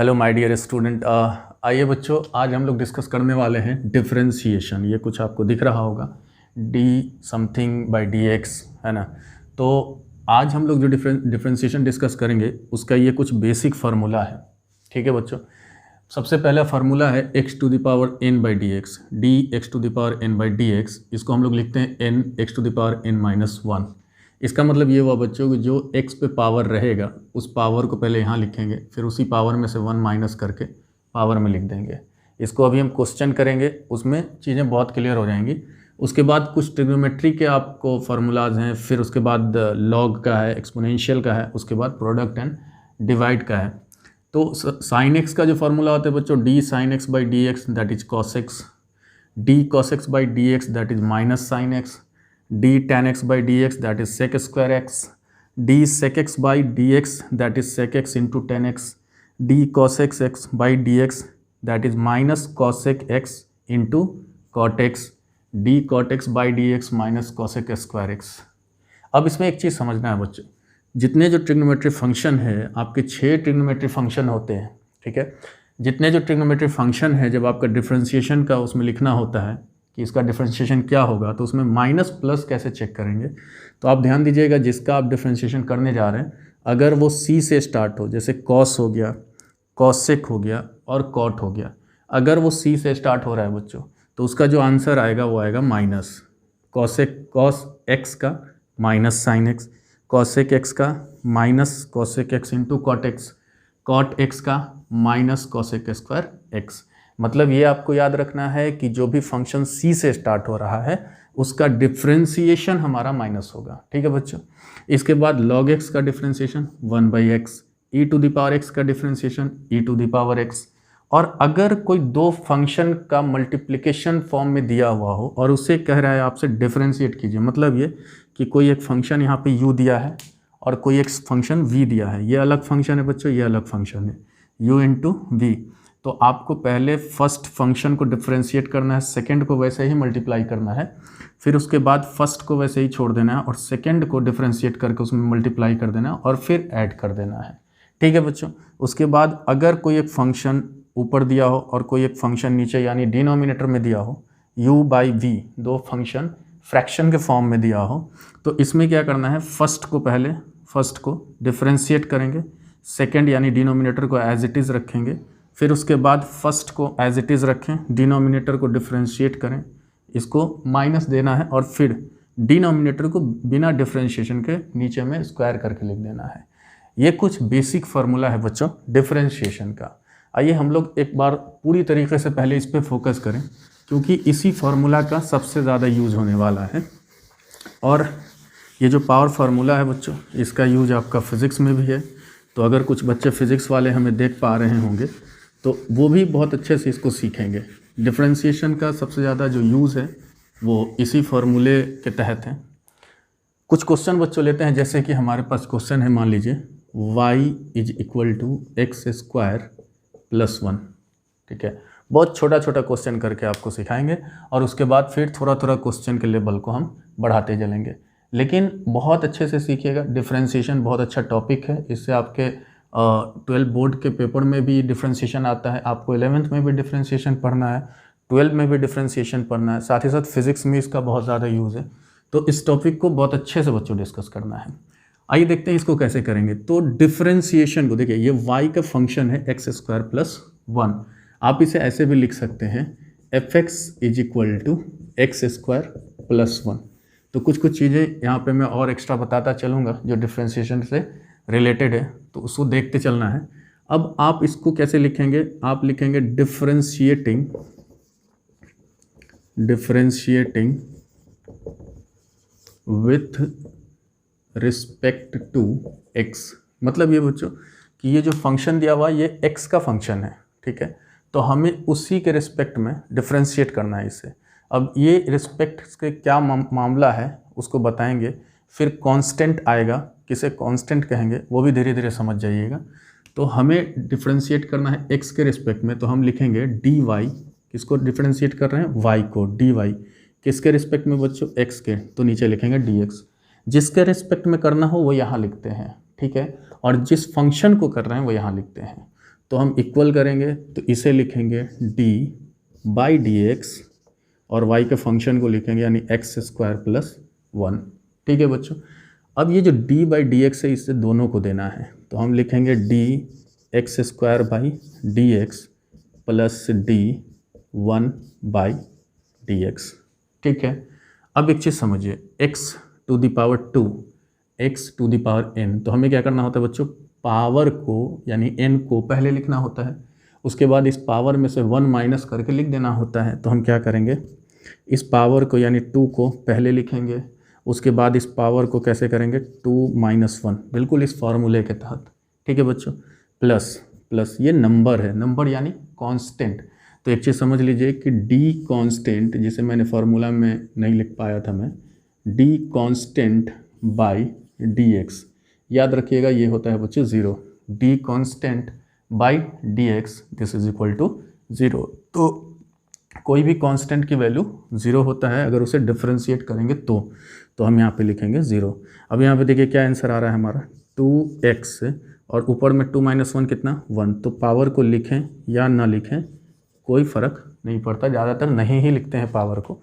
Hello my dear student. आइए बच्चों, आज हम लोग डिस्कस करने वाले हैं डिफरेंशिएशन। ये कुछ आपको दिख रहा होगा, D something bye D x, है ना। तो आज हम लोग जो डिफरेंशिएशन डिस्कस करेंगे उसका ये कुछ बेसिक फार्मूला है। ठीक है बच्चों, सबसे पहला फार्मूला है X to the power N by D X, D X to the power N by D X. इसको हम लोग लिखते हैं N X to the power N minus one. इसका मतलब ये हुआ बच्चों कि जो x पे पावर रहेगा उस पावर को पहले यहाँ लिखेंगे, फिर उसी पावर में से 1 माइनस करके पावर में लिख देंगे। इसको अभी हम क्वेश्चन करेंगे, उसमें चीज़ें बहुत क्लियर हो जाएंगी। उसके बाद कुछ ट्रिग्नोमेट्री के आपको फार्मूलाज हैं, फिर उसके बाद लॉग का है, एक्सपोनेंशियल का है, उसके बाद प्रोडक्ट एंड डिवाइड का है। तो साइन एक्स का जो फार्मूला होता है बच्चों, D sine x by D x that is cos x, D cos x by D x that is minus sine x, d tan x by dx that is sec square x, d sec x by dx that is sec x into tan x, d cos x by dx that is minus cosec x into cot x, d cot x by dx minus cosec square x। अब इसमें एक चीज़ समझना है बच्चों, जितने जो trigonometry function है आपके 6 ट्रिग्नोमेट्री फंक्शन होते हैं। ठीक है, जितने जो ट्रिग्नोमेट्री फंक्शन है जब आपका डिफरेंशिएशन का उसमें लिखना होता है कि इसका डिफरेंशिएशन क्या होगा, तो उसमें माइनस प्लस कैसे चेक करेंगे। तो आप ध्यान दीजिएगा, जिसका आप डिफरेंशिएशन करने जा रहे हैं अगर वो सी से स्टार्ट हो, जैसे कॉस हो गया, कॉसेक हो गया और कॉट हो गया, अगर वो सी से स्टार्ट हो रहा है बच्चों तो उसका जो आंसर आएगा वो आएगा माइनस कॉसेक कॉस एक्स का minus sine X, cosec X का minus cosec X into cot X, cot X का माइनस कॉसेक स्क्वायर एक्स। मतलब ये आपको याद रखना है कि जो भी फंक्शन c से स्टार्ट हो रहा है उसका डिफरेंशिएशन हमारा माइनस होगा। ठीक है बच्चों, इसके बाद log x का differentiation 1 by X, E to the power x का differentiation E to the power x। और अगर कोई दो फंक्शन का मल्टीप्लिकेशन फॉर्म में दिया हुआ हो और उसे कह रहा है आपसे डिफरेंशिएट कीजिए, मतलब ये कि कोई एक फंक्शन यहाँ पे u दिया है और कोई एक फंक्शन v दिया है, ये अलग फंक्शन है बच्चों, ये अलग फंक्शन है u इंटू वी। तो आपको पहले फर्स्ट फंक्शन को डिफरेंशिएट करना है, सेकंड को वैसे ही मल्टीप्लाई करना है, फिर उसके बाद फर्स्ट को वैसे ही छोड़ देना है और सेकंड को डिफरेंशिएट करके उसमें मल्टीप्लाई कर देना है और फिर ऐड कर देना है। ठीक है बच्चों, उसके बाद अगर कोई एक फंक्शन ऊपर दिया हो और कोई एक फंक्शन नीचे यानी डिनोमिनेटर में दिया हो, u बाई वी, दो फंक्शन फ्रैक्शन के फॉर्म में दिया हो, तो इसमें क्या करना है, फर्स्ट को डिफरेंशिएट करेंगे, सेकेंड यानी डिनोमिनेटर को एज इट इज़ रखेंगे, फिर उसके बाद फर्स्ट को एज इट इज़ रखें, डिनोमिनेटर को डिफरेंशिएट करें, इसको माइनस देना है और फिर डिनोमिनेटर को बिना डिफरेंशिएशन के नीचे में स्क्वायर करके लिख देना है। ये कुछ बेसिक फार्मूला है बच्चों डिफरेंशिएशन का। आइए हम लोग एक बार पूरी तरीके से पहले इस पर फोकस करें, क्योंकि इसी फार्मूला का सबसे ज़्यादा यूज होने वाला है। और ये जो पावर फार्मूला है बच्चों, इसका यूज आपका फिज़िक्स में भी है। तो अगर कुछ बच्चे फिज़िक्स वाले हमें देख पा रहे होंगे तो वो भी बहुत अच्छे से इसको सीखेंगे। डिफरेंशिएशन का सबसे ज़्यादा जो यूज़ है वो इसी फार्मूले के तहत है। कुछ क्वेश्चन बच्चों लेते हैं, जैसे कि हमारे पास क्वेश्चन है, मान लीजिए y is equal to X square plus 1। ठीक है, बहुत छोटा छोटा क्वेश्चन करके आपको सिखाएंगे और उसके बाद फिर थोड़ा थोड़ा क्वेश्चन के लेवल को हम बढ़ाते चलेंगे, लेकिन बहुत अच्छे से सीखिएगा। डिफरेंशिएशन बहुत अच्छा टॉपिक है, इससे आपके 12 बोर्ड के पेपर में भी डिफरेंशिएशन आता है, आपको 11th में भी डिफरेंशिएशन पढ़ना है, 12 में भी डिफरेंशिएशन पढ़ना है, साथ ही साथ फिज़िक्स में इसका बहुत ज़्यादा यूज़ है। तो इस टॉपिक को बहुत अच्छे से बच्चों डिस्कस करना है। आइए देखते हैं इसको कैसे करेंगे। तो डिफरेंशिएशन को देखिए, ये y का फंक्शन है एक्स स्क्वायर प्लस 1। आप इसे ऐसे भी लिख सकते हैं F X is equal to X square plus 1। तो कुछ चीज़ें यहाँ पे मैं और एक्स्ट्रा बताता चलूँगा जो डिफरेंशिएशन से रिलेटेड है, तो उसको देखते चलना है। अब आप इसको कैसे लिखेंगे, आप लिखेंगे differentiating with respect to x। मतलब ये बच्चों कि ये जो फंक्शन दिया हुआ ये x का फंक्शन है। ठीक है, तो हमें उसी के रिस्पेक्ट में डिफरेंशिएट करना है इसे। अब ये रिस्पेक्ट के क्या मामला है उसको बताएंगे, फिर कांस्टेंट आएगा, किसे कांस्टेंट कहेंगे वो भी धीरे धीरे समझ जाइएगा। तो हमें डिफरेंशिएट करना है x के रिस्पेक्ट में, तो हम लिखेंगे dy, किसको डिफरेंशिएट कर रहे हैं, y को, dy किसके रिस्पेक्ट में बच्चों, x के, तो नीचे लिखेंगे dx। जिसके रिस्पेक्ट में करना हो वो यहाँ लिखते हैं। ठीक है, और जिस फंक्शन को कर रहे हैं वो यहाँ लिखते हैं। तो हम इक्वल करेंगे तो इसे लिखेंगे d बाई डी एक्स और y के फंक्शन को लिखेंगे यानी एक्स स्क्वायर प्लस 1। ठीक है बच्चों, अब ये जो d बाई डी एक्स है इससे दोनों को देना है, तो हम लिखेंगे d X square by D X plus d 1 by D X. ठीक है, अब एक चीज़ समझिए, x to the power 2 x to the power n, तो हमें क्या करना होता है बच्चों, पावर को यानी n को पहले लिखना होता है, उसके बाद इस पावर में से 1 माइनस करके लिख देना होता है। तो हम क्या करेंगे, इस पावर को यानी 2 को पहले लिखेंगे, उसके बाद इस पावर को कैसे करेंगे 2 माइनस 1, बिल्कुल इस फार्मूले के तहत। ठीक है बच्चों, प्लस ये नंबर है, नंबर यानी कांस्टेंट। तो एक चीज़ समझ लीजिए कि d कांस्टेंट, जिसे मैंने फार्मूला में नहीं लिख पाया था मैं, d constant by D X, याद रखिएगा ये होता है बच्चों 0, d constant by D X this is equal to 0। तो कोई भी कांस्टेंट की वैल्यू 0 होता है अगर उसे डिफरेंशिएट करेंगे तो हम यहाँ पे लिखेंगे 0। अब यहाँ पे देखिए क्या आंसर आ रहा है हमारा 2x और ऊपर में 2 माइनस 1 कितना 1। तो पावर को लिखें या ना लिखें कोई फ़र्क नहीं पड़ता, ज़्यादातर नहीं ही लिखते हैं पावर को।